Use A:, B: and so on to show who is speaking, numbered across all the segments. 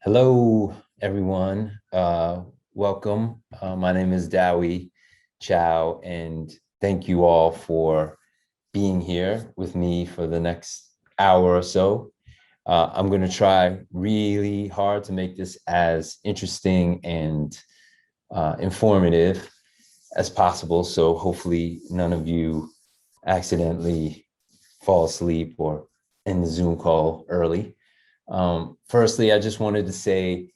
A: Hello, everyone. Welcome. My name is Dao-Yi Chow, and thank you all for being here with me for the next hour or so. I'm going to try really hard to make this as interesting and informative as possible. So hopefully none of you accidentally fall asleep or end the Zoom call early. Firstly, I just wanted to say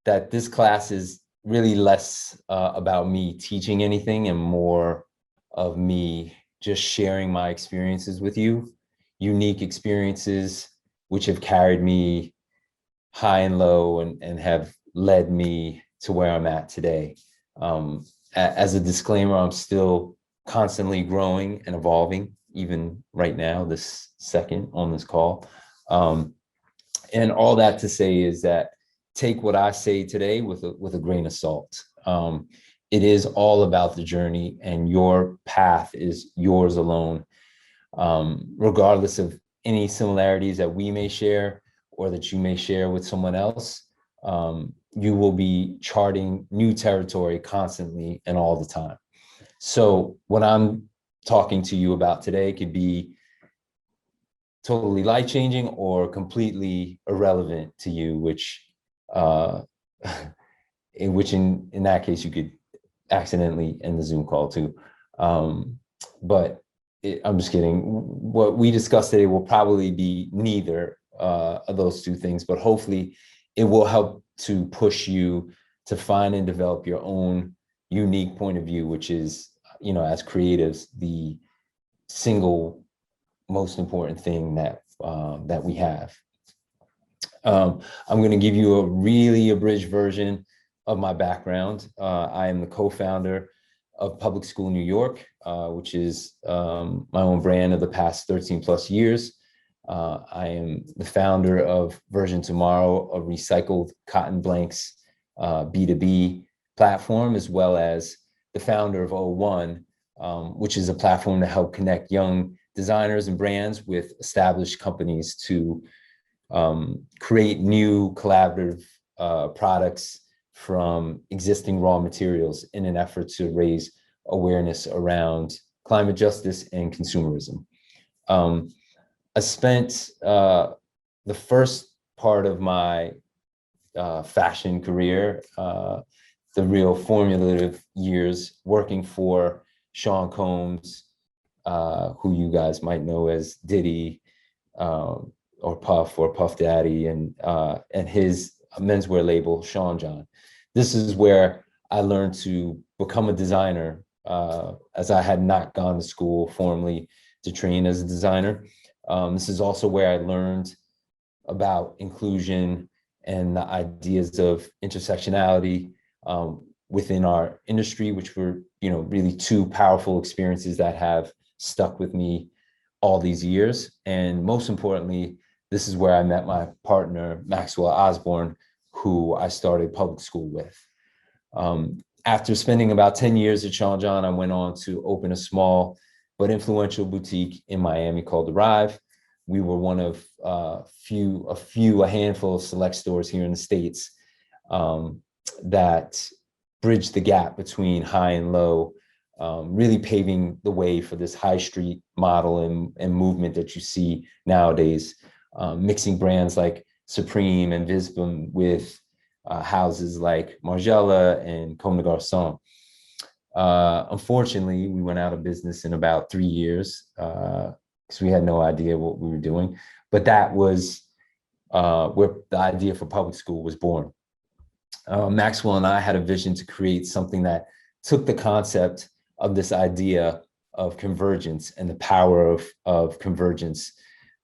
A: that this class is really less about me teaching anything and more of me just sharing my experiences with you, unique experiences which have carried me high and low and have led me to where I'm at today. As a disclaimer, I'm still constantly growing and evolving, even right now, this second on this call. And all that to say is that take what I say today with a grain of salt. It is all about the journey, and your path is yours alone, regardless of any similarities that we may share or that you may share with someone else. You will be charting new territory constantly and all the time. So what I'm talking to you about today could be totally life-changing or completely irrelevant to you, which in that case you could accidentally end the Zoom call too. But I'm just kidding. What we discussed today will probably be neither of those two things, but hopefully it will help to push you to find and develop your own unique point of view, which is, as creatives, the single most important thing that we have. I'm going to give you a really abridged version of my background. I am the co-founder of Public School New York, which is my own brand of the past 13 plus years. I am the founder of Version Tomorrow, a recycled cotton blanks B2B platform, as well as the founder of O1, which is a platform to help connect young designers and brands with established companies to create new collaborative products from existing raw materials in an effort to raise awareness around climate justice and consumerism. I spent the first part of my fashion career, the real formulative years, working for Sean Combs, who you guys might know as Diddy, or Puff Daddy, and his menswear label, Sean John. This is where I learned to become a designer, as I had not gone to school formally to train as a designer. This is also where I learned about inclusion and the ideas of intersectionality within our industry, which were, really two powerful experiences that have stuck with me all these years. And most importantly, this is where I met my partner, Maxwell Osborne, who I started public school with. After spending about 10 years at Sean John, I went on to open a small but influential boutique in Miami called Arrive. We were one of a handful of select stores here in the States that bridged the gap between high and low, really paving the way for this high street model and movement that you see nowadays, mixing brands like Supreme and Visbum with houses like Margiela and Comme des Garçons. Unfortunately, we went out of business in about 3 years because we had no idea what we were doing. But that was where the idea for public school was born. Maxwell and I had a vision to create something that took the concept of this idea of convergence and the power of convergence,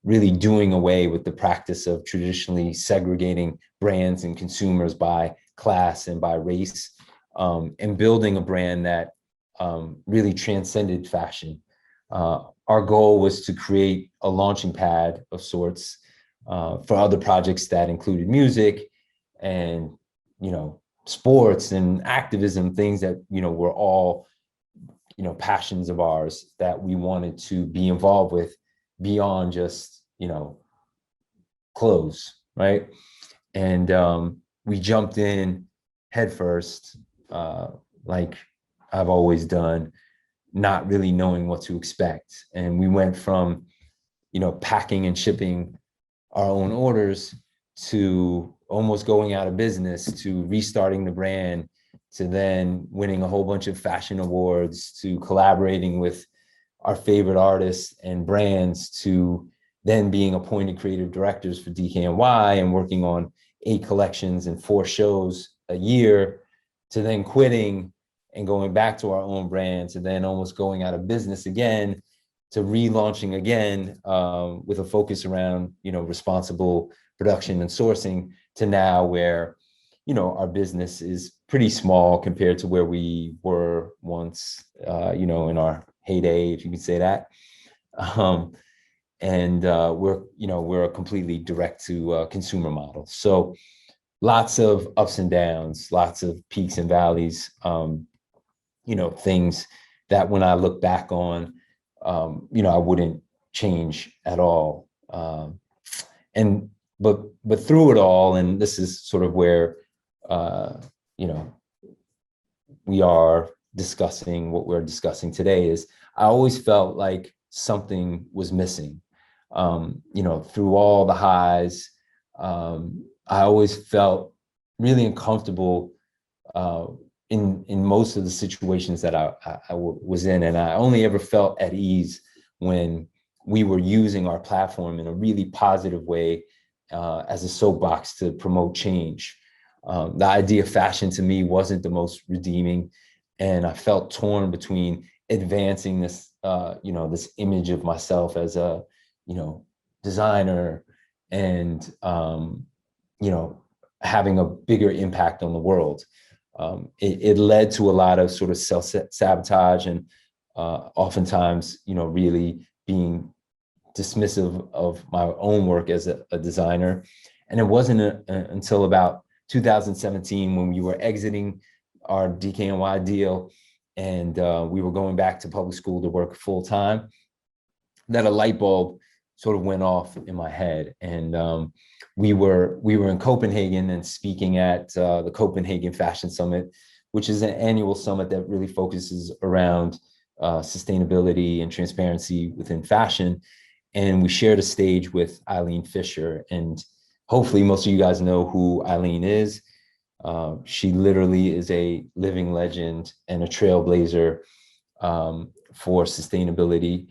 A: really doing away with the practice of traditionally segregating brands and consumers by class and by race, and building a brand that really transcended fashion. Our goal was to create a launching pad of sorts for other projects that included music and, sports and activism, things that, were all, passions of ours that we wanted to be involved with beyond just, clothes, right? And we jumped in headfirst, like I've always done, not really knowing what to expect. And we went from, packing and shipping our own orders to almost going out of business, to restarting the brand, to then winning a whole bunch of fashion awards, to collaborating with our favorite artists and brands, to then being appointed creative directors for DKNY and working on 8 collections and 4 shows a year, to then quitting and going back to our own brand, to then almost going out of business again, to relaunching again, with a focus around, responsible production and sourcing, to now where, our business is pretty small compared to where we were once, in our heyday, if you could say that. And we're a completely direct to consumer model. So lots of ups and downs, lots of peaks and valleys, things that when I look back on, I wouldn't change at all. And but through it all, and this is sort of where we are discussing what we're discussing today, is I always felt like something was missing. Through all the highs, I always felt really uncomfortable in most of the situations that I was in, and I only ever felt at ease when we were using our platform in a really positive way, as a soapbox to promote change. The idea of fashion to me wasn't the most redeeming, and I felt torn between advancing this, this image of myself as a, designer, and, having a bigger impact on the world. It led to a lot of sort of self-sabotage and oftentimes, really being dismissive of my own work as a designer. And it wasn't until about 2017, when we were exiting our DKNY deal and we were going back to public school to work full time, that a light bulb sort of went off in my head. And we were in Copenhagen and speaking at the Copenhagen Fashion Summit, which is an annual summit that really focuses around sustainability and transparency within fashion. And we shared a stage with Eileen Fisher, and hopefully most of you guys know who Eileen is. She literally is a living legend and a trailblazer for sustainability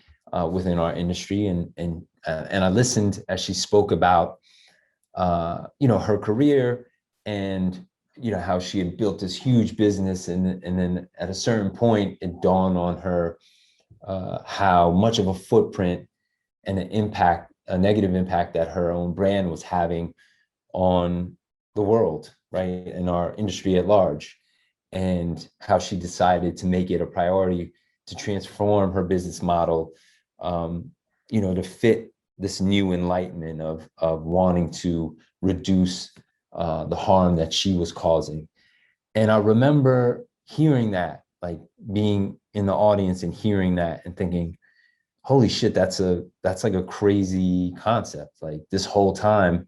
A: within our industry. And I listened as she spoke about her career, and how she had built this huge business, and then at a certain point it dawned on her how much of a footprint and a negative impact that her own brand was having on the world, right, and our industry at large, and how she decided to make it a priority to transform her business model, to fit this new enlightenment of wanting to reduce the harm that she was causing. And I remember hearing that, like being in the audience and hearing that and thinking, holy shit, that's like a crazy concept. Like this whole time,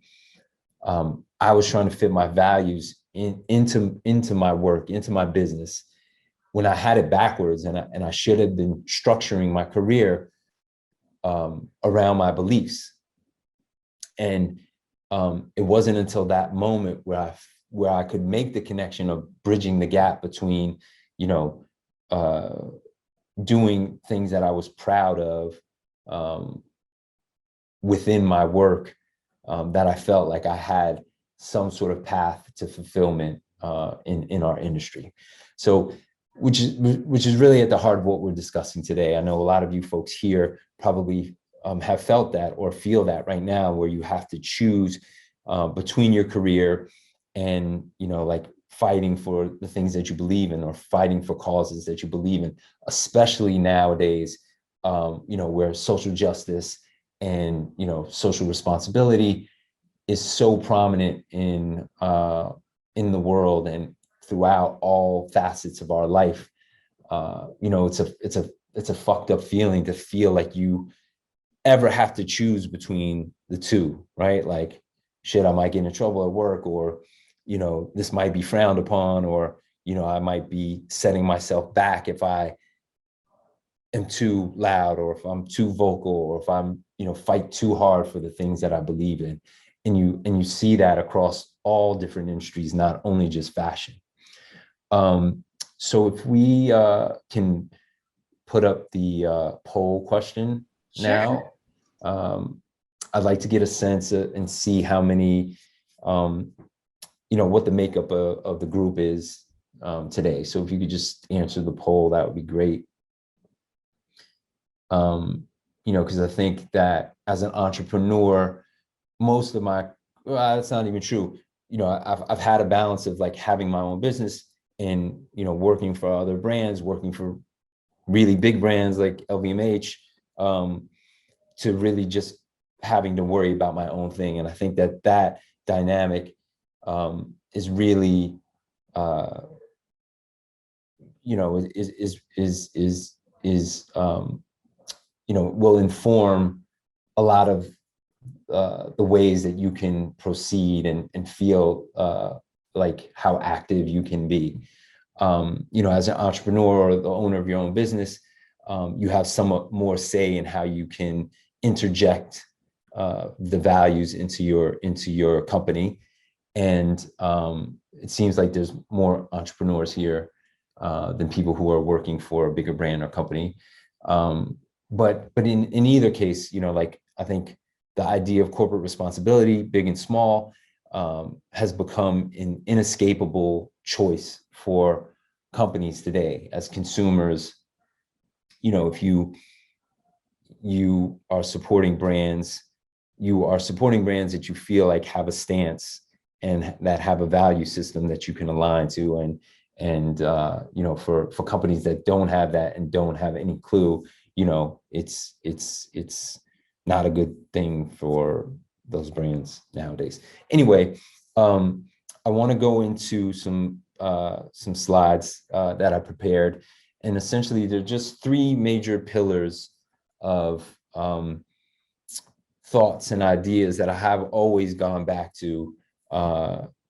A: I was trying to fit my values into my work, into my business, when I had it backwards, and I should have been structuring my career around my beliefs. And it wasn't until that moment where I could make the connection of bridging the gap between, doing things that I was proud of within my work, that I felt like I had some sort of path to fulfillment in our industry. So, which is really at the heart of what we're discussing today. I know a lot of you folks here probably have felt that or feel that right now, where you have to choose between your career and, like fighting for the things that you believe in, or fighting for causes that you believe in, especially nowadays, where social justice and, social responsibility is so prominent in the world and throughout all facets of our life. It's a fucked up feeling to feel like you ever have to choose between the two, right? Like shit, I might get in trouble at work, or, you know, this might be frowned upon, or, you know, I might be setting myself back if I am too loud, or if I'm too vocal, or if I'm, you know, fight too hard for the things that I believe in. And you see that across all different industries, not only just fashion. So if we can put up the poll question now. I'd like to get a sense and see how many, you know, what the makeup of the group is today. So if you could just answer the poll, that would be great. You know, because I think that as an entrepreneur, most of my, well, that's not even true. You know, I've had a balance of like having my own business and, you know, working for other brands, working for really big brands like LVMH, to really just having to worry about my own thing. And I think that that dynamic is really, you know, you know, will inform a lot of the ways that you can proceed and feel like how active you can be. You know, as an entrepreneur or the owner of your own business, you have somewhat more say in how you can interject the values into your company. And it seems like there's more entrepreneurs here than people who are working for a bigger brand or company. But in either case, you know, like, I think the idea of corporate responsibility, big and small, has become an inescapable choice for companies today. As consumers, you know, if you are supporting brands, you are supporting brands that you feel like have a stance and that have a value system that you can align to. And you know, for companies that don't have that and don't have any clue, you know, it's not a good thing for those brands nowadays. Anyway, I want to go into some slides that I prepared, and essentially they're just three major pillars of thoughts and ideas that I have always gone back to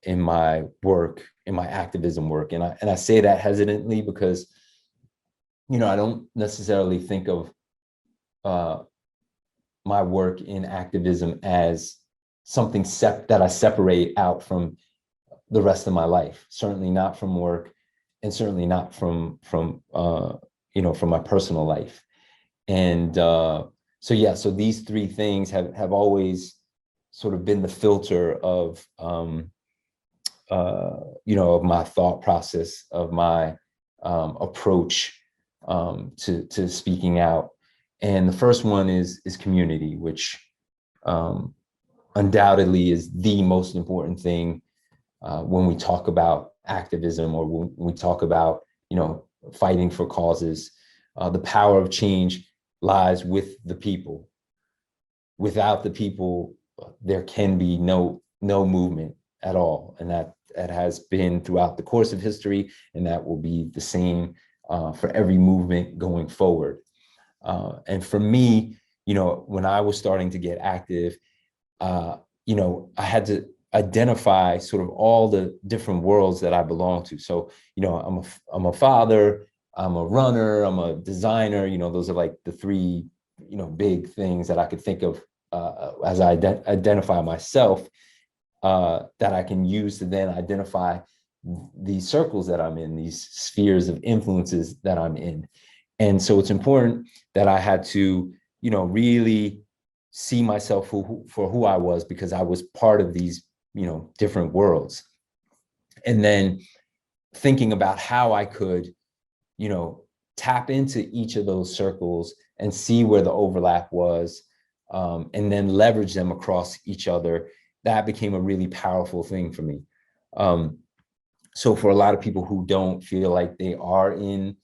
A: in my work, in my activism work. And I say that hesitantly because, you know, I don't necessarily think of my work in activism as something that I separate out from the rest of my life. Certainly not from work, and certainly not from you know, from my personal life. And so yeah, so these three things have always sort of been the filter of you know, of my thought process, of my approach to speaking out. And the first one is community, which undoubtedly is the most important thing when we talk about activism, or when we talk about, you know, fighting for causes. The power of change lies with the people. Without the people, there can be no movement at all. And that has been throughout the course of history, and that will be the same for every movement going forward. And for me, you know, when I was starting to get active, you know, I had to identify sort of all the different worlds that I belong to. So, you know, I'm a father, I'm a runner, I'm a designer. You know, those are like the three, you know, big things that I could think of as I identify myself, that I can use to then identify these circles that I'm in, these spheres of influences that I'm in. And so it's important that I had to, you know, really see myself for who I was, because I was part of these, you know, different worlds. And then thinking about how I could, you know, tap into each of those circles and see where the overlap was, and then leverage them across each other. That became a really powerful thing for me. So for a lot of people who don't feel like they are in,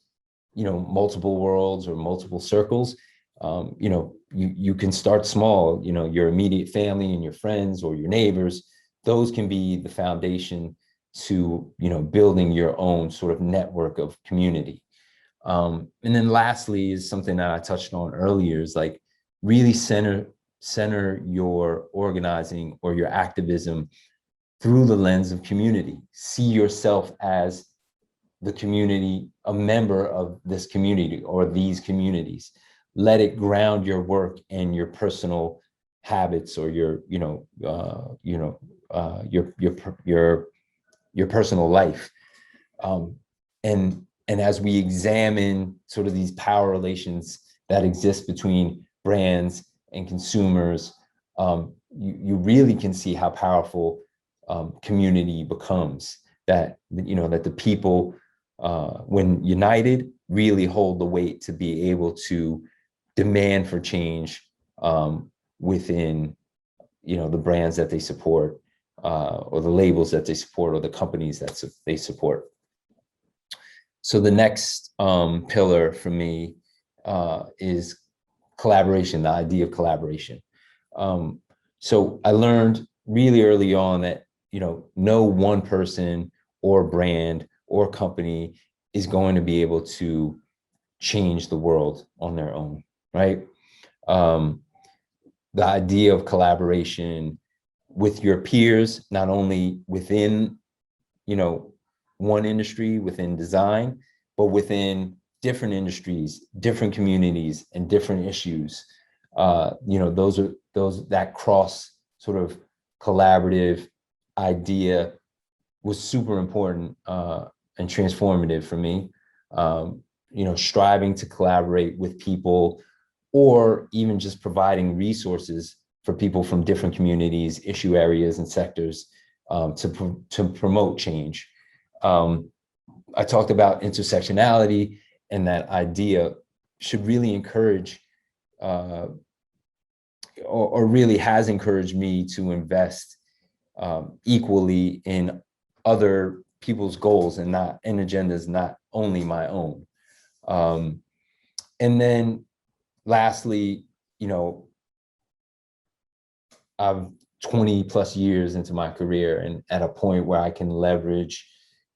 A: you know, multiple worlds or multiple circles, you know, you can start small. You know, your immediate family and your friends or your neighbors, those can be the foundation to, you know, building your own sort of network of community. And then lastly is something that I touched on earlier, is like really center center your organizing or your activism through the lens of community. See yourself as the community, a member of this community or these communities. Let it ground your work and your personal habits or your personal life. And as we examine sort of these power relations that exist between brands and consumers, you really can see how powerful community becomes. That the people, when united, really hold the weight to be able to demand for change within the brands that they support, or the labels that they support, or the companies that they support. So the next pillar for me is collaboration, the idea of collaboration. So I learned really early on that no one person or brand or company is going to be able to change the world on their own, right? The idea of collaboration with your peers, not only within one industry, within design, but within different industries, different communities, and different issues. That cross sort of collaborative idea was super important and transformative for me. Striving to collaborate with people, or even just providing resources for people from different communities, issue areas, and sectors to promote change. I talked about intersectionality, and that idea should really encourage, or really has encouraged me to invest equally in other people's goals and agendas, not only my own. And then lastly, I'm 20 plus years into my career, and at a point where I can leverage,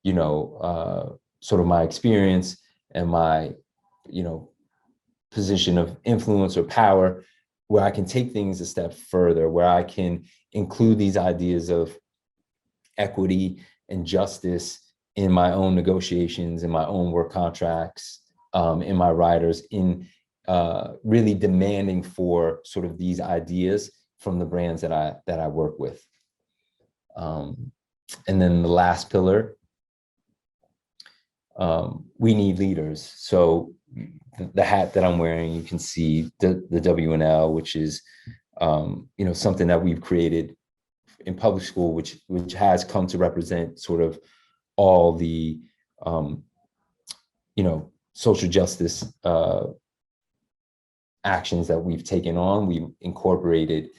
A: sort of my experience and my, position of influence or power, where I can take things a step further, where I can include these ideas of equity and justice in my own negotiations, in my own work contracts, in my writers, in really demanding for sort of these ideas from the brands that I work with. And then the last pillar, we need leaders. So the hat that I'm wearing, you can see the WNL, which is something that we've created in public school, which has come to represent sort of all the social justice actions that we've taken on. We've incorporated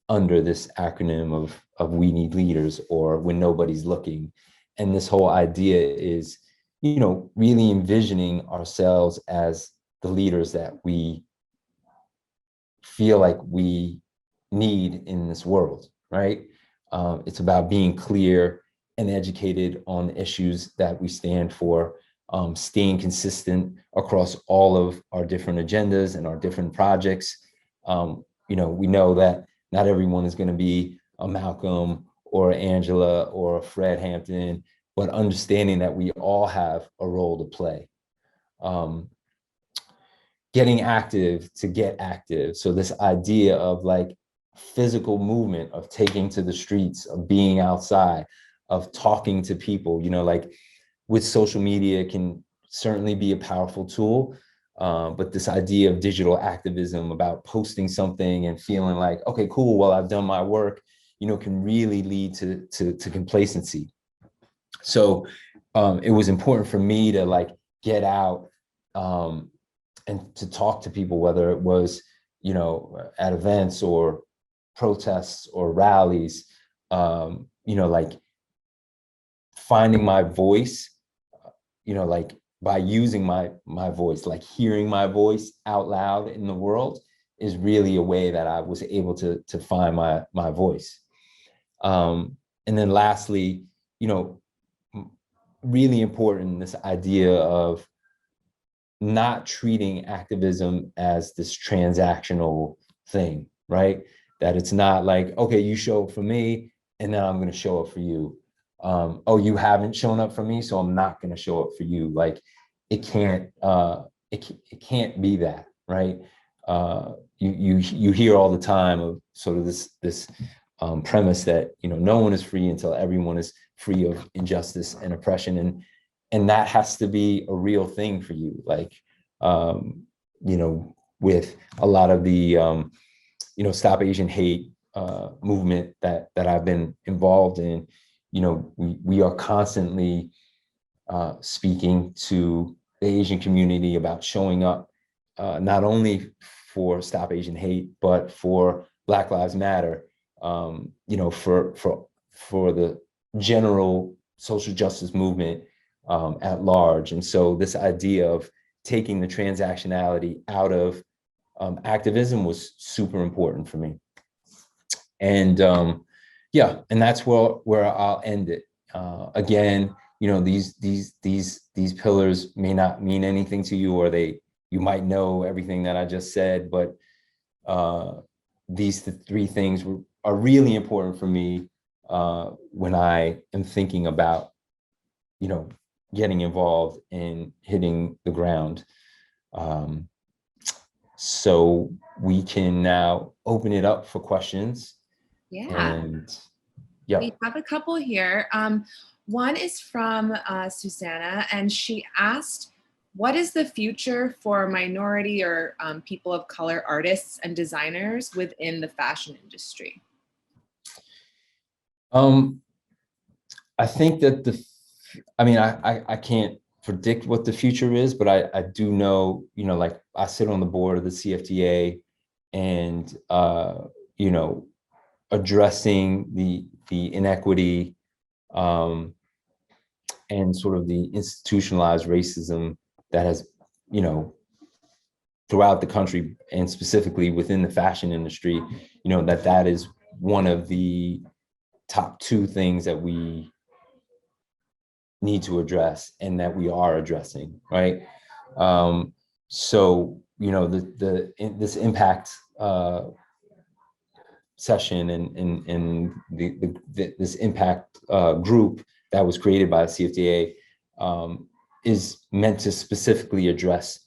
A: under this acronym of we need leaders, or when nobody's looking. And this whole idea is really envisioning ourselves as the leaders that we feel like we need in this world, right? It's about being clear and educated on the issues that we stand for, staying consistent across all of our different agendas and our different projects. We know that not everyone is going to be a Malcolm or Angela or a Fred Hampton, but understanding that we all have a role to play. Getting active to get active. So this idea of like physical movement, of taking to the streets, of being outside, of talking to people, like with social media can certainly be a powerful tool. But this idea of digital activism, about posting something and feeling like, okay, cool, well, I've done my work, can really lead to complacency. So it was important for me to like get out and to talk to people, whether it was, at events or protests or rallies, like finding my voice, like by using my voice, like hearing my voice out loud in the world is really a way that I was able to find my voice. And then lastly, really important, this idea of not treating activism as this transactional thing, right? that it's not like, okay, you show up for me and then I'm going to show up for you. Oh, you haven't shown up for me, so I'm not going to show up for you. Like it can't it can't be that, right? You hear all the time of sort of this premise that, you know, no one is free until everyone is free of injustice and oppression, and that has to be a real thing for you. Like, you know, with a lot of the you know, Stop Asian Hate movement that I've been involved in, you know, we are constantly speaking to the Asian community about showing up, not only for Stop Asian Hate, but for Black Lives Matter, you know, for the general social justice movement at large. And so this idea of taking the transactionality out of activism was super important for me. And yeah, and that's where I'll end it. Again, you know, these pillars may not mean anything to you, or you might know everything that I just said, but these three things are really important for me when I am thinking about, you know, getting involved and hitting the ground. So we can now open it up for questions.
B: Yeah.
A: And yeah.
B: We have a couple here. One is from Susanna, and she asked, what is the future for minority or people of color artists and designers within the fashion industry?
A: I think that I can't predict what the future is, but I do know, you know, like I sit on the board of the CFDA, and you know, addressing the inequity and sort of the institutionalized racism that has, you know, throughout the country and specifically within the fashion industry, you know, that is one of the top two things that we need to address and that we are addressing, right? So, you know, this impact session and this impact group that was created by the CFDA is meant to specifically address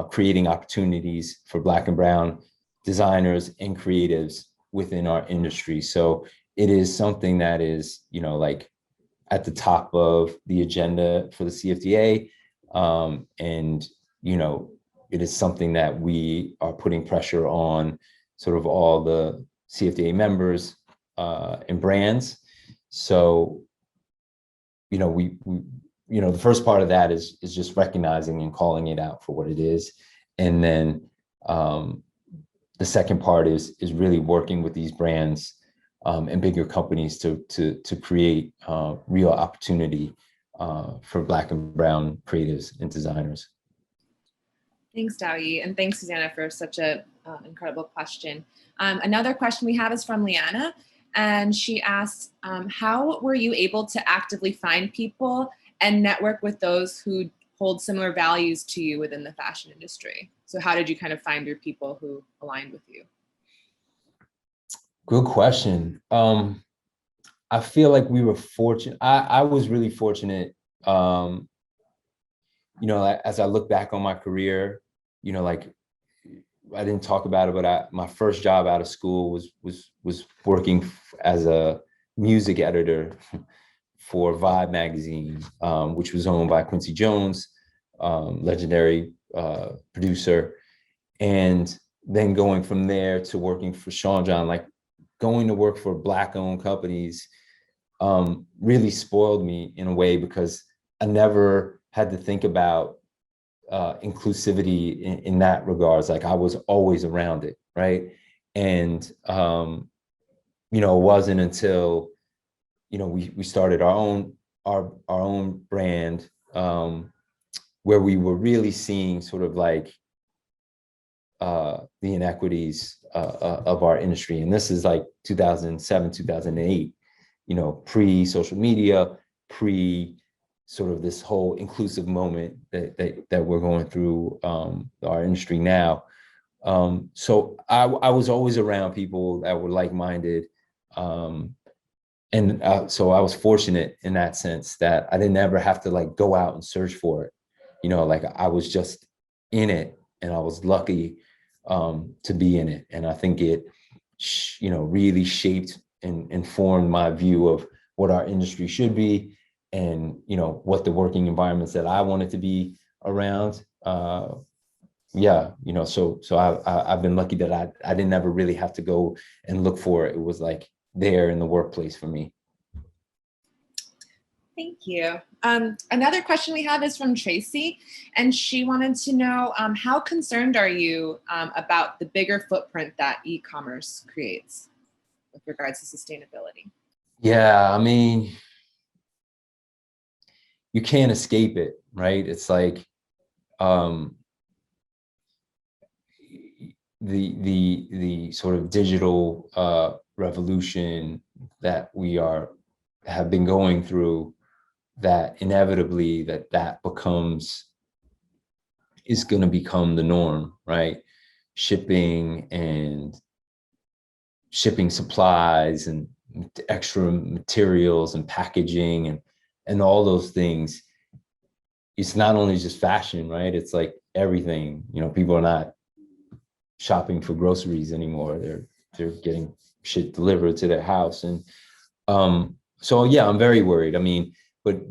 A: creating opportunities for Black and Brown designers and creatives within our industry. So it is something that is, you know, like at the top of the agenda for the CFDA. And, you know, it is something that we are putting pressure on sort of all the CFDA members and brands. So, you know, we you know, the first part of that is just recognizing and calling it out for what it is. And then the second part is really working with these brands and bigger companies to create real opportunity for Black and Brown creatives and designers.
B: Thanks, Dao-Yi, and thanks, Susanna, for such an incredible question. Another question we have is from Liana, and she asks, how were you able to actively find people and network with those who hold similar values to you within the fashion industry? So how did you kind of find your people who aligned with you?
A: Good question. I feel like we were fortunate. I was really fortunate. You know, as I look back on my career, you know, like I didn't talk about it, but my first job out of school was working as a music editor for Vibe magazine, which was owned by Quincy Jones, legendary producer, and then going from there to working for Sean John, like going to work for Black-owned companies really spoiled me in a way, because I never had to think about inclusivity in that regards. Like I was always around it, right? And you know, it wasn't until, you know, we started our own brand where we were really seeing sort of like the inequities of our industry. And this is like 2007, 2008, you know, pre-social media, pre sort of this whole inclusive moment that we're going through our industry now. So I was always around people that were like-minded. So I was fortunate in that sense that I didn't ever have to like go out and search for it. Like I was just in it, and I was lucky to be in it. And I think it, really shaped and informed my view of what our industry should be, and, what the working environments that I wanted to be around. Yeah, I've been lucky that I didn't ever really have to go and look for it. It was like there in the workplace for me.
B: Thank you. Another question we have is from Tracy, and she wanted to know, how concerned are you about the bigger footprint that e-commerce creates with regards to sustainability?
A: Yeah, I mean, you can't escape it, right? It's like the sort of digital revolution that we have been going through, that inevitably that is going to become the norm, right? Shipping supplies and extra materials and packaging and all those things. It's not only just fashion, right? It's like everything. People are not shopping for groceries anymore. They're getting shit delivered to their house. And so yeah, I'm very worried. I mean, but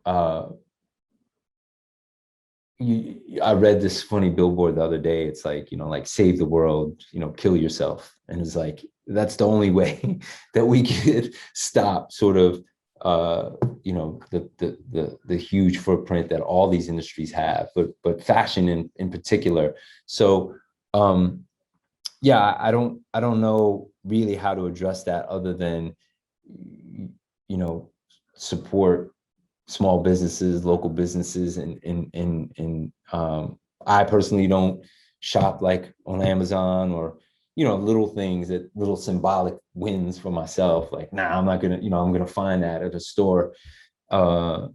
A: I read this funny billboard the other day. It's like, like save the world, kill yourself. And it's like, that's the only way that we could stop sort of, the huge footprint that all these industries have, but fashion in particular. So, yeah, I don't know really how to address that other than, support small businesses, local businesses, and I personally don't shop like on Amazon or, little things, that little symbolic wins for myself. Like, nah, I'm not gonna, I'm gonna find that at a store and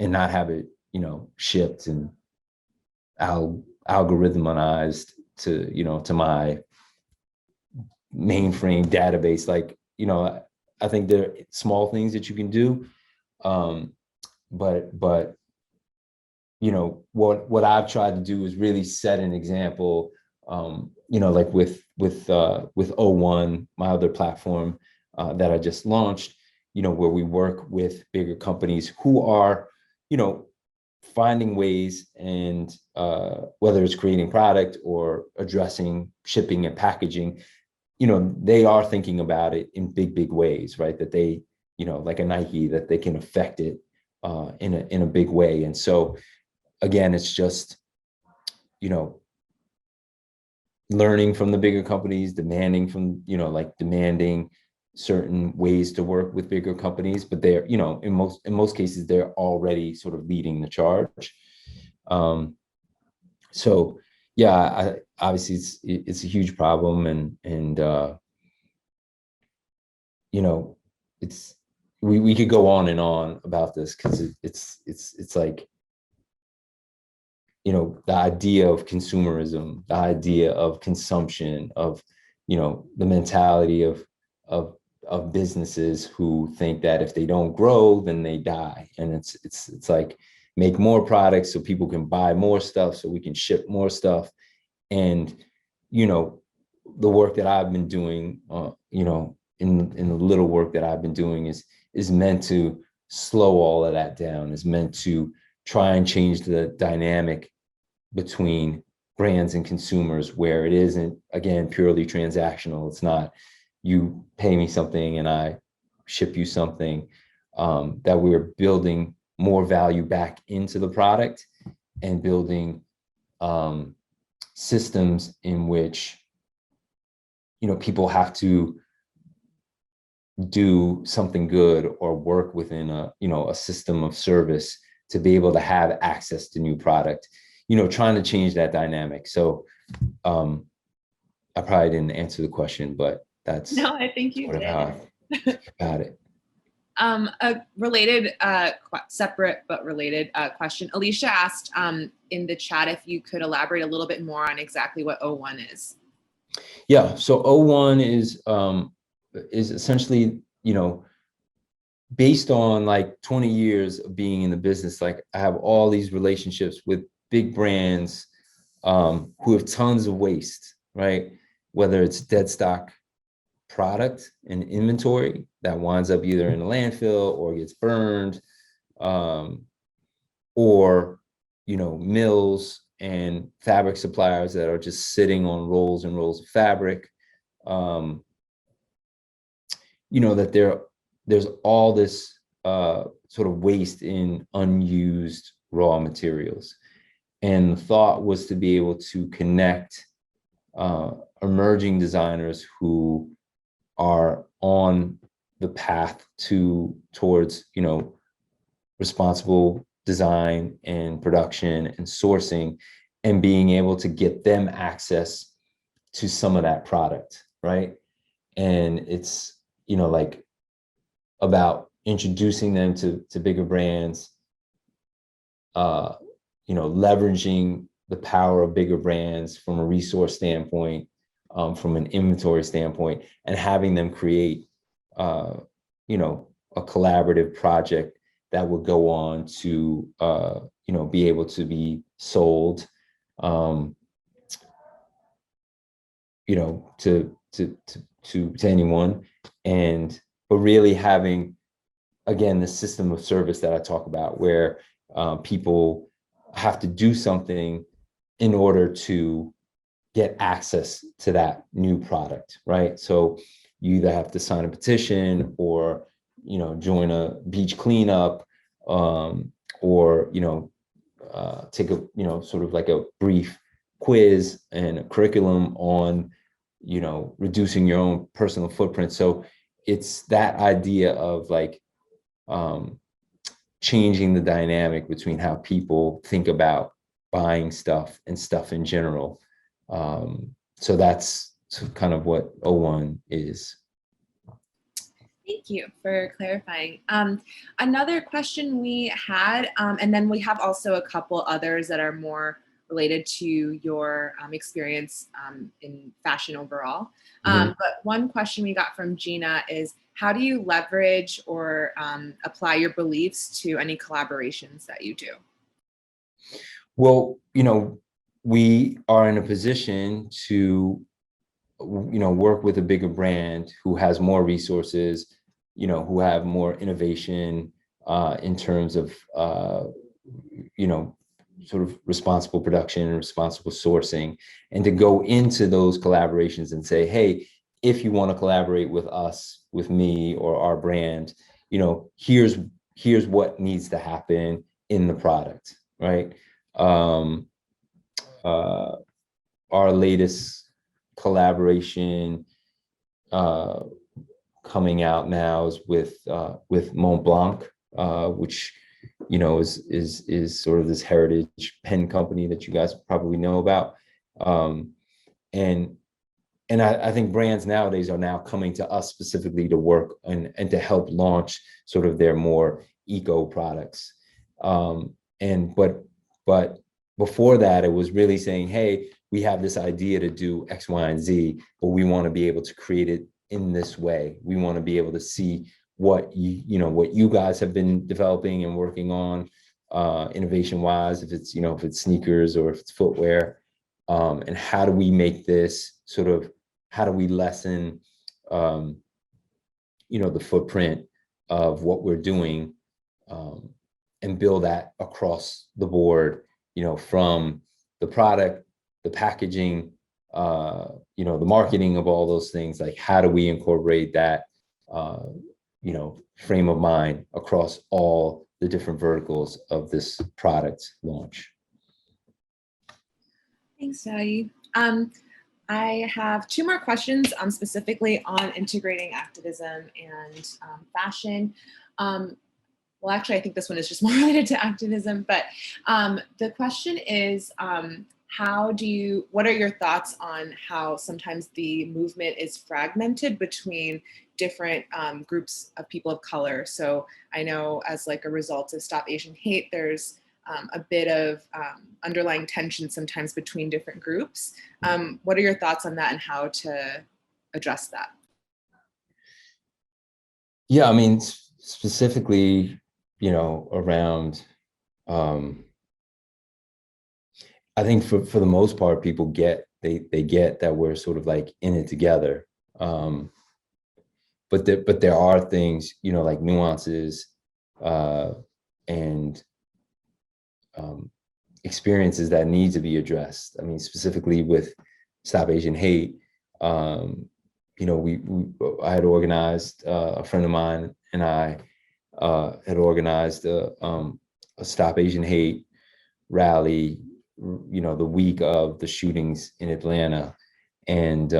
A: not have it, shipped and algorithmized to my mainframe database. Like, I think there are small things that you can do. But what I've tried to do is really set an example, like with O1, my other platform that I just launched, where we work with bigger companies who are, finding ways, and whether it's creating product or addressing shipping and packaging, they are thinking about it in big ways, right? That they, like a Nike, that they can affect it in a big way. And so again, it's just, learning from the bigger companies, demanding certain ways to work with bigger companies, but they're, in most cases, they're already sort of leading the charge. So yeah, obviously it's a huge problem, and it's, we could go on and on about this, because it's like, the idea of consumerism, the idea of consumption, of, the mentality of businesses who think that if they don't grow, then they die. And it's like, make more products so people can buy more stuff, so we can ship more stuff. And, the work that I've been doing, in the little work that I've been doing is meant to slow all of that down, is meant to try and change the dynamic between brands and consumers, where it isn't, again, purely transactional. It's not, you pay me something and I ship you something, that we're building more value back into the product, and building systems in which, people have to do something good or work within a system of service to be able to have access to new product, trying to change that dynamic. So I probably didn't answer the question, but that's
B: No, I think you
A: sort of
B: did.
A: how I think about it.
B: A related, separate but related question. Alicia asked in the chat if you could elaborate a little bit more on exactly what O1 is.
A: Yeah, so O1 is essentially, based on like 20 years of being in the business. Like I have all these relationships with big brands who have tons of waste, right? Whether it's dead stock product and inventory that winds up either in a landfill or gets burned, or mills and fabric suppliers that are just sitting on rolls and rolls of fabric. That there's all this sort of waste in unused raw materials. And the thought was to be able to connect emerging designers who are on the path towards responsible design and production and sourcing, and being able to get them access to some of that product, right? And it's like about introducing them to bigger brands, leveraging the power of bigger brands from a resource standpoint, from an inventory standpoint, and having them create, a collaborative project that would go on to, be able to be sold, to anyone, but really having, again, the system of service that I talk about, where people have to do something in order to get access to that new product, right? So you either have to sign a petition or, join a beach cleanup, or, take a, sort of like a brief quiz and a curriculum on, reducing your own personal footprint. So it's that idea of like changing the dynamic between how people think about buying stuff and stuff in general. So that's kind of what O1 is.
B: Thank you for clarifying. Another question we had, and then we have also a couple others that are more related to your experience in fashion overall. But one question we got from Gina is, how do you leverage or apply your beliefs to any collaborations that you do?
A: Well, we are in a position to, work with a bigger brand who has more resources, who have more innovation in terms of, sort of responsible production and responsible sourcing, and to go into those collaborations and say, hey, if you want to collaborate with us, with me or our brand, here's what needs to happen in the product, right? Our latest collaboration coming out now is with Mont Blanc, which is sort of this heritage pen company that you guys probably know about, and I think brands nowadays are now coming to us specifically to work and to help launch sort of their more eco products, but before that, it was really saying, hey, we have this idea to do X, Y, and Z, but we want to be able to create it in this way. We want to be able to see what what you guys have been developing and working on, innovation wise, if it's sneakers or if it's footwear, and how do we make this sort of, how do we lessen the footprint of what we're doing, and build that across the board, from the product, the packaging, the marketing of all those things. Like, how do we incorporate that frame of mind across all the different verticals of this product launch?
B: Thanks, Dao-Yi. I have two more questions specifically on integrating activism and fashion. Well, actually, I think this one is just more related to activism, but the question is, what are your thoughts on how sometimes the movement is fragmented between different groups of people of color? So I know as like a result of Stop Asian Hate, there's a bit of underlying tension sometimes between different groups. What are your thoughts on that and how to address that?
A: Yeah, I mean, specifically, around, I think for the most part, people they get that we're sort of like in it together. But there are things, like nuances and experiences that need to be addressed. I mean, specifically with Stop Asian Hate, I had organized, a friend of mine and I had organized a Stop Asian Hate rally, the week of the shootings in Atlanta. And,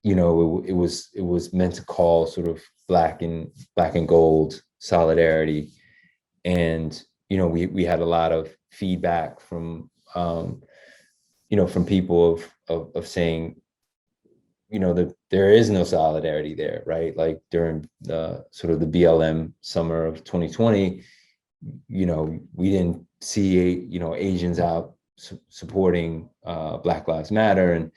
A: it was meant to call sort of black and gold solidarity. And, we had a lot of feedback from, from people of saying, that there is no solidarity there, right? Like during the sort of the BLM summer of 2020, we didn't see, Asians out supporting Black Lives Matter.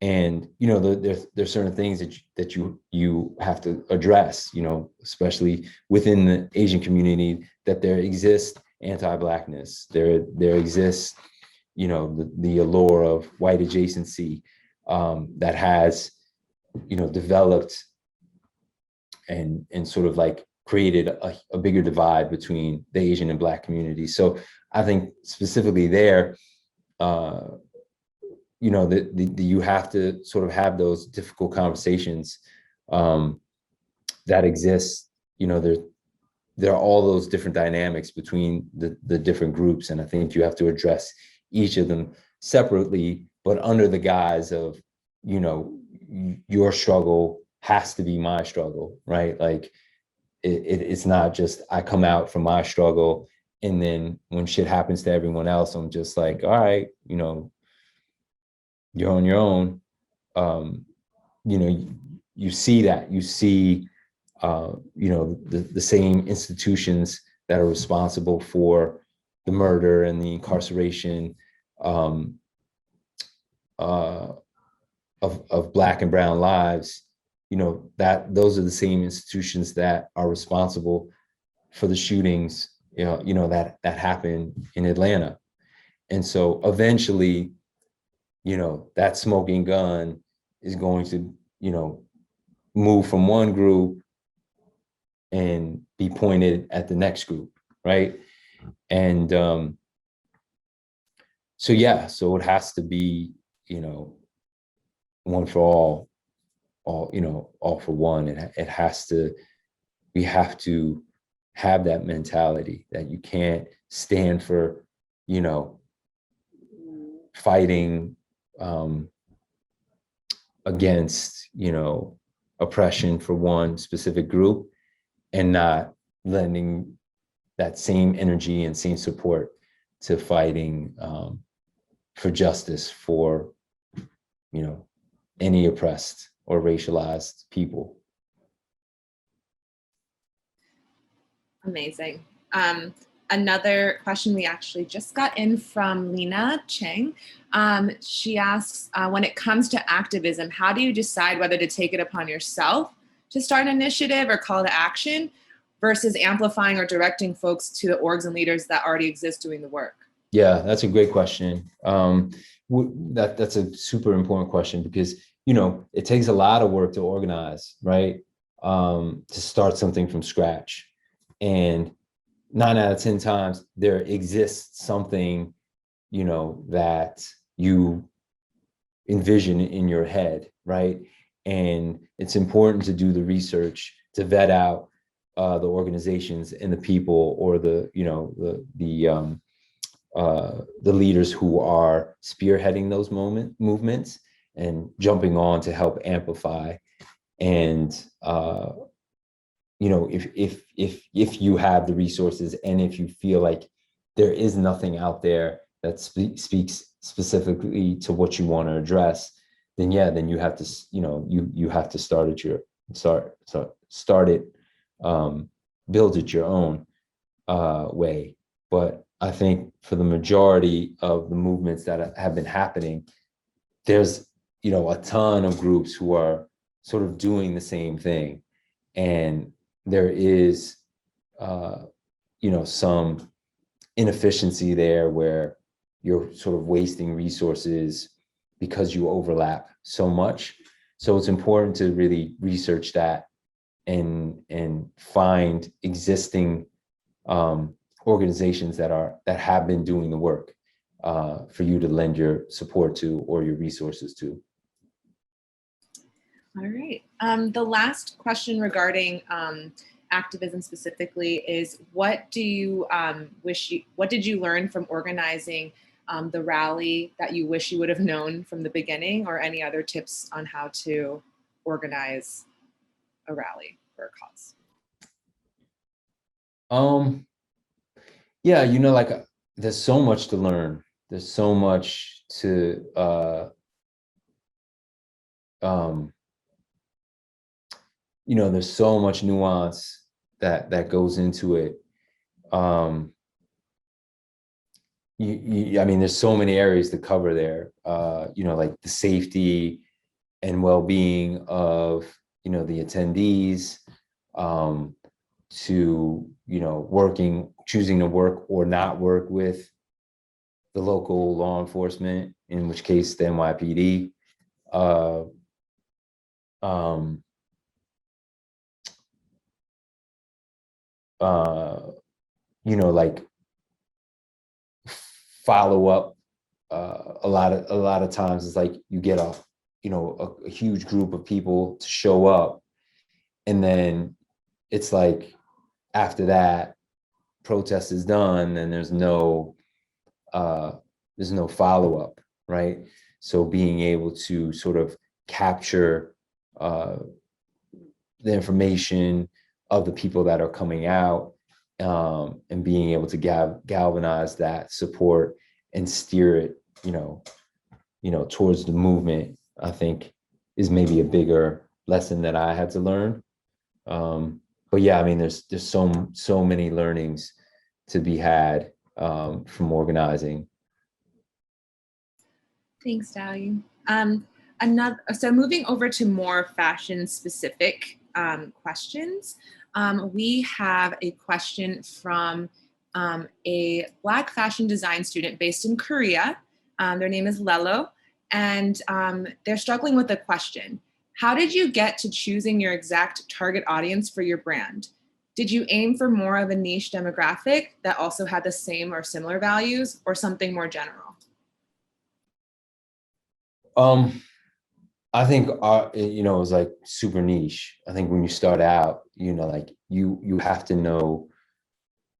A: And there's certain things that you have to address, especially within the Asian community, that there exists anti-Blackness, there exists, the allure of white adjacency that has, developed and sort of like created a bigger divide between the Asian and Black communities. So I think specifically there, you have to sort of have those difficult conversations that exist. There are all those different dynamics between the different groups, and I think you have to address each of them separately, but under the guise of, your struggle has to be my struggle, right? Like it's not just I come out from my struggle and then when shit happens to everyone else, I'm just like, all right, you're on your own. You see that, the same institutions that are responsible for the murder and the incarceration of Black and brown lives, that those are the same institutions that are responsible for the shootings, that happened in Atlanta. And so eventually, that smoking gun is going to, move from one group and be pointed at the next group, right? And so it has to be, one for all for one. It has to, we have to have that mentality that you can't stand for, fighting against, oppression for one specific group and not lending that same energy and same support to fighting for justice for, any oppressed or racialized people.
B: Amazing. Another question we actually just got in from Lena Cheng. She asks, when it comes to activism, how do you decide whether to take it upon yourself to start an initiative or call to action versus amplifying or directing folks to the orgs and leaders that already exist doing the work?
A: Yeah, that's a great question. That's a super important question because, it takes a lot of work to organize, right? To start something from scratch. And 9 out of 10 times there exists something, that you envision in your head, right? And it's important to do the research to vet out the organizations and the people or the leaders who are spearheading those movements and jumping on to help amplify and if you have the resources, and if you feel like there is nothing out there that speaks specifically to what you want to address, then yeah, then you have to, you have to start it, build it your own way. But I think for the majority of the movements that have been happening, there's, a ton of groups who are sort of doing the same thing. And there is, some inefficiency there where you're sort of wasting resources because you overlap so much. So it's important to really research that and find existing organizations that have been doing the work for you to lend your support to or your resources to.
B: All right. The last question regarding activism specifically is, what did you learn from organizing the rally that you wish you would have known from the beginning, or any other tips on how to organize a rally for a cause?
A: Yeah, like there's so much to learn. There's so much to there's so much nuance that goes into it. I mean, there's so many areas to cover there. Like the safety and well-being of the attendees, to choosing to work or not work with the local law enforcement, in which case the NYPD. Like follow up. A lot of times it's like you get a huge group of people to show up, and then it's like after that protest is done and there's no follow up, right? So being able to sort of capture the information of the people that are coming out, and being able to galvanize that support and steer it, towards the movement, I think is maybe a bigger lesson that I had to learn. But yeah, I mean, there's so many learnings to be had from organizing.
B: Thanks, Dao-Yi. So moving over to more fashion specific questions, we have a question from a Black fashion design student based in Korea. Their name is Lelo, and they're struggling with a question. How did you get to choosing your exact target audience for your brand? Did you aim for more of a niche demographic that also had the same or similar values, or something more general?
A: I think it was like super niche. I think when you start out, like you have to know,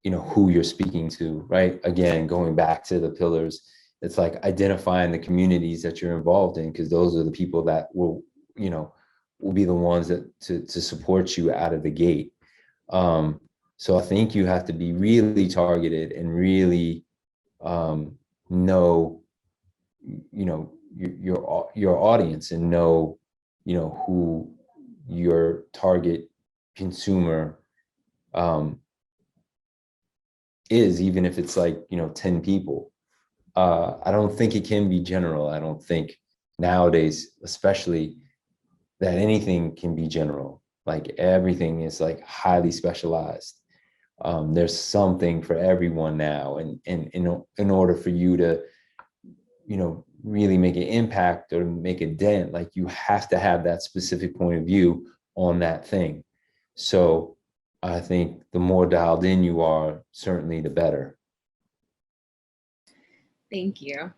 A: who you're speaking to, right? Again, going back to the pillars, it's like identifying the communities that you're involved in, because those are the people that will be the ones that to support you out of the gate. So I think you have to be really targeted and really know, your audience, and know, who your target consumer is, even if it's like 10 people. I don't think it can be general. I don't think nowadays, especially, that anything can be general. Like everything is like highly specialized. There's something for everyone now, and in order for you to really make an impact or make a dent, like you have to have that specific point of view on that thing. So I think the more dialed in you are, certainly the better.
B: Thank you.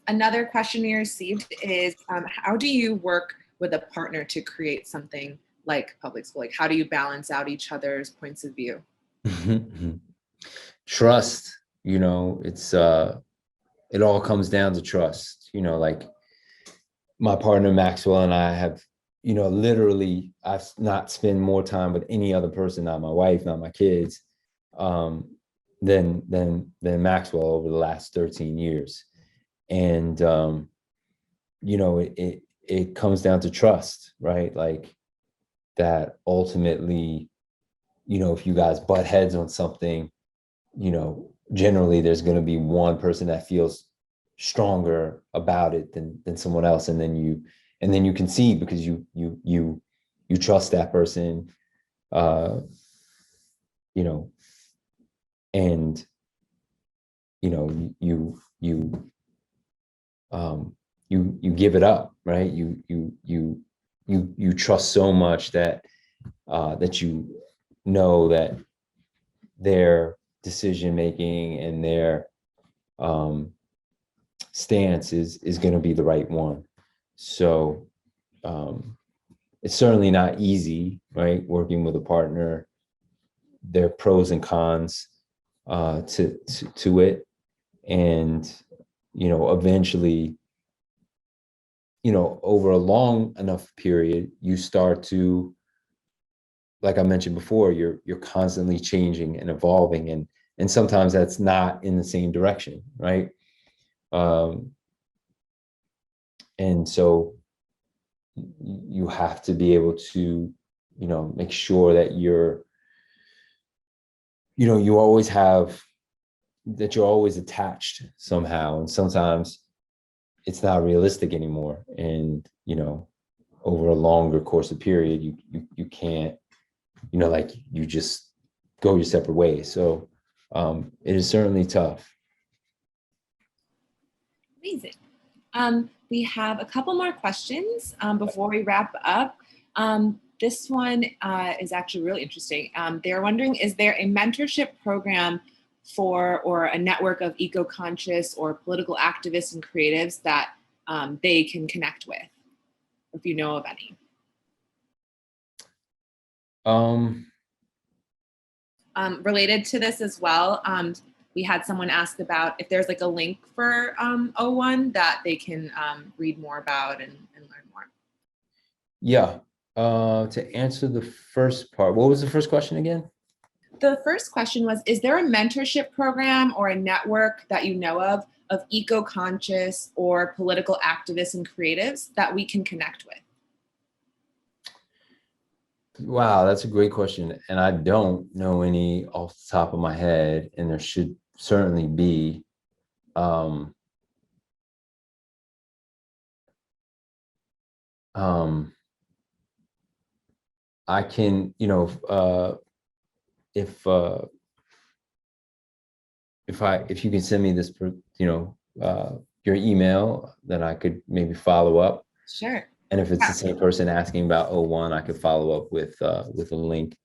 B: Another question we received is, how do you work with a partner to create something like public school? Like, how do you balance out each other's points of view?
A: Trust, it's it all comes down to trust. Like my partner Maxwell and I have, literally I've not spent more time with any other person, not my wife, not my kids, than Maxwell over the last 13 years. And, it comes down to trust, right? Like that ultimately, if you guys butt heads on something, generally there's going to be one person that feels stronger about it than someone else. And then you concede because you trust that person, and, you give it up, right? You trust so much that that their decision making and their stance is going to be the right one. So it's certainly not easy, right? Working with a partner, there are pros and cons to it, and eventually, over a long enough period, you start to, like I mentioned before, you're constantly changing and evolving, and sometimes that's not in the same direction, right? And so you have to be able to, make sure that you're always attached somehow, and sometimes it's not realistic anymore. And over a longer course of period, you can't, like you just go your separate ways. So it is certainly tough.
B: Amazing. We have a couple more questions before we wrap up. This one is actually really interesting. They're wondering, is there a mentorship program or a network of eco-conscious or political activists and creatives that they can connect with, if you know of any? Related to this as well, we had someone ask about if there's like a link for O1 that they can read more about and learn more.
A: Yeah. To answer the first part, what was the first question again?
B: The first question was, is there a mentorship program or a network that you know of eco-conscious or political activists and creatives that we can connect with?
A: Wow, that's a great question. And I don't know any off the top of my head, and there should certainly be. I can, if you can send me this, your email, then I could maybe follow up.
B: Sure.
A: And if it's the same person asking about O1, I could follow up with a link.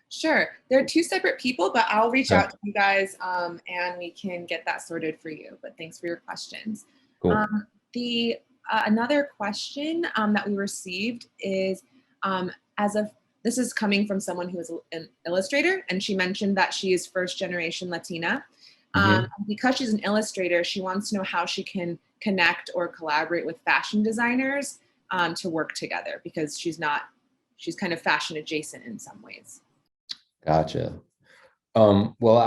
B: Sure. They're two separate people, but I'll reach out to you guys and we can get that sorted for you. But thanks for your questions.
A: Cool.
B: Another question that we received is, this is coming from someone who is an illustrator, and she mentioned that she is first generation Latina. Because she's an illustrator, she wants to know how she can connect or collaborate with fashion designers to work together, because she's kind of fashion adjacent in some ways.
A: Gotcha. Well,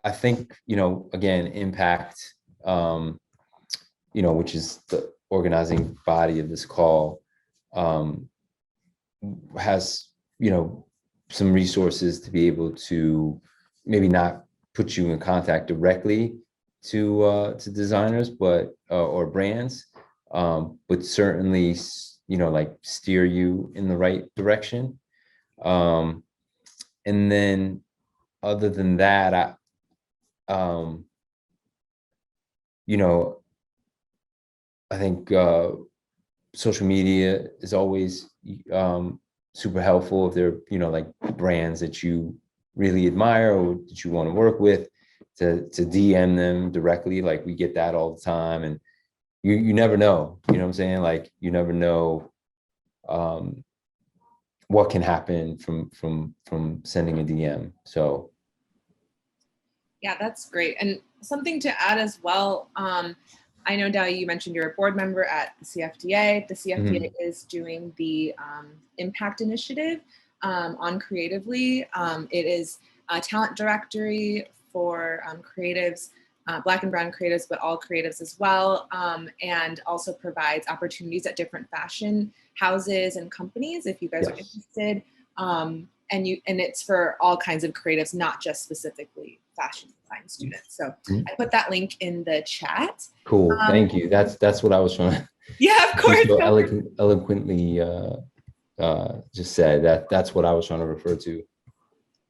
A: I think, again, Impact, which is the organizing body of this call, has, some resources to be able to maybe not put you in contact directly to designers, but or brands, but certainly, like steer you in the right direction. And then other than that, I think social media is always super helpful if they're, like brands that you really admire or that you want to work with, to DM them directly. Like we get that all the time, and you never know, what I'm saying? Like you never know what can happen from sending a DM. So
B: yeah, that's great. And something to add as well, I know, Dao-Yi, you mentioned you're a board member at the CFDA. The CFDA
A: Mhm.
B: is doing the Impact Initiative on Creatively. It is a talent directory for creatives, Black and Brown creatives, but all creatives as well, and also provides opportunities at different fashion houses and companies if you guys are
A: Yes.
B: interested. And it's for all kinds of creatives, not just specifically fashion design students. So
A: Mhm.
B: I put that link in the chat.
A: Cool. Thank you. That's what I was trying to
B: Yeah, of
A: you
B: course.
A: so eloquently just said that's what I was trying to refer to.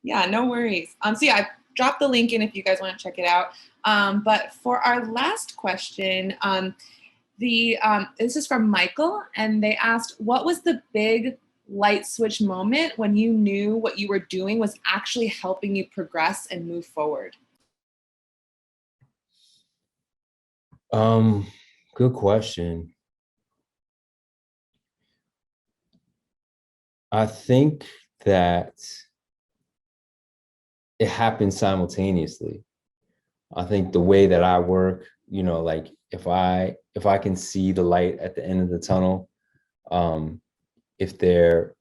B: Yeah, no worries. So yeah, I dropped the link in if you guys want to check it out. But for our last question, this is from Michael, and they asked, what was the big light switch moment when you knew what you were doing was actually helping you progress and move forward?
A: Good question. I think that it happened simultaneously. I think the way that I work, like if I can see the light at the end of the tunnel, if there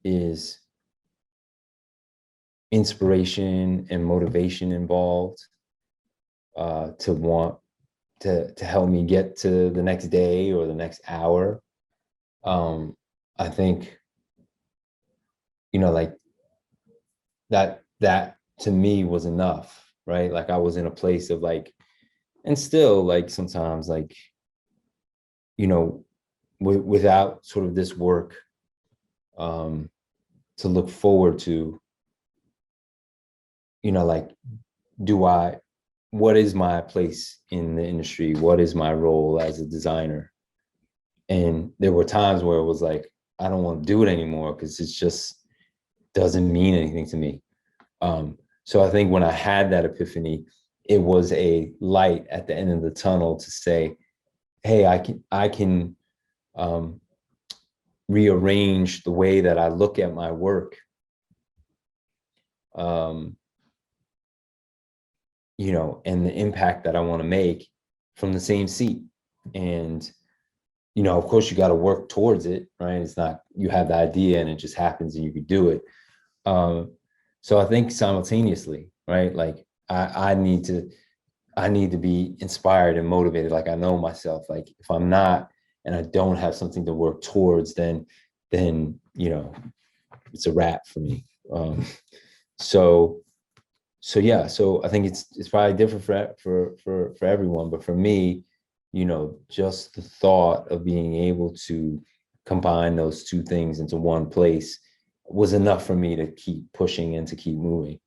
A: is inspiration and motivation involved, to want to help me get to the next day or the next hour, I think, like that to me was enough, right? Like I was in a place of like, and still like sometimes like, without sort of this work to look forward to, like, what is my place in the industry? What is my role as a designer? And there were times where it was like, I don't want to do it anymore because it's just doesn't mean anything to me. So I think when I had that epiphany, it was a light at the end of the tunnel to say, hey, I can rearrange the way that I look at my work, um, and the impact that I want to make from the same seat. And, of course you got to work towards it, right? It's not, you have the idea and it just happens and you could do it. So I think simultaneously, right? Like I need to be inspired and motivated. Like I know myself, like if I'm not, and I don't have something to work towards, then, it's a wrap for me. So yeah, so I think it's probably different for everyone, but for me, just the thought of being able to combine those two things into one place was enough for me to keep pushing and to keep moving.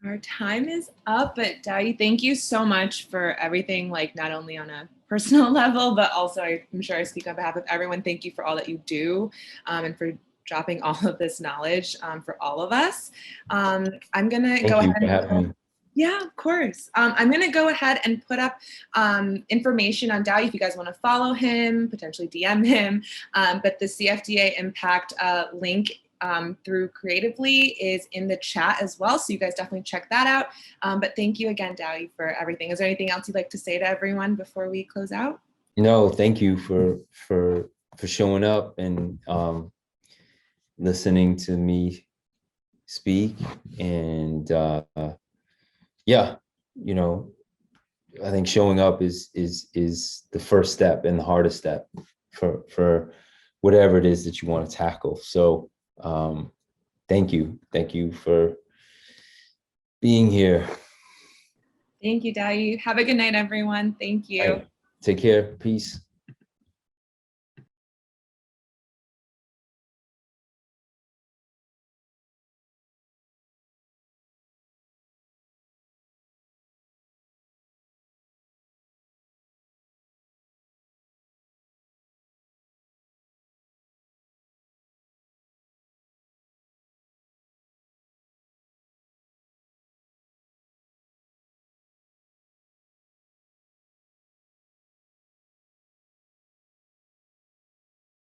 B: Our time is up, but Dao-Yi, thank you so much for everything, like not only on a personal level, but also I'm sure I speak on behalf of everyone. Thank you for all that you do, and for dropping all of this knowledge for all of us. I'm gonna go
A: Thank you
B: ahead
A: for
B: and
A: having me.
B: yeah, of course. I'm going to go ahead and put up information on Dao-Yi if you guys want to follow him, potentially DM him. But the CFDA Impact link through Creatively is in the chat as well. So you guys definitely check that out. But thank you again, Dao-Yi, for everything. Is there anything else you'd like to say to everyone before we close out?
A: No, thank you for showing up and listening to me speak. And yeah, I think showing up is the first step and the hardest step for whatever it is that you want to tackle. So thank you for being here.
B: Thank you, Dao-Yi. Have a good night, everyone. Thank you.
A: All right. Take care. Peace.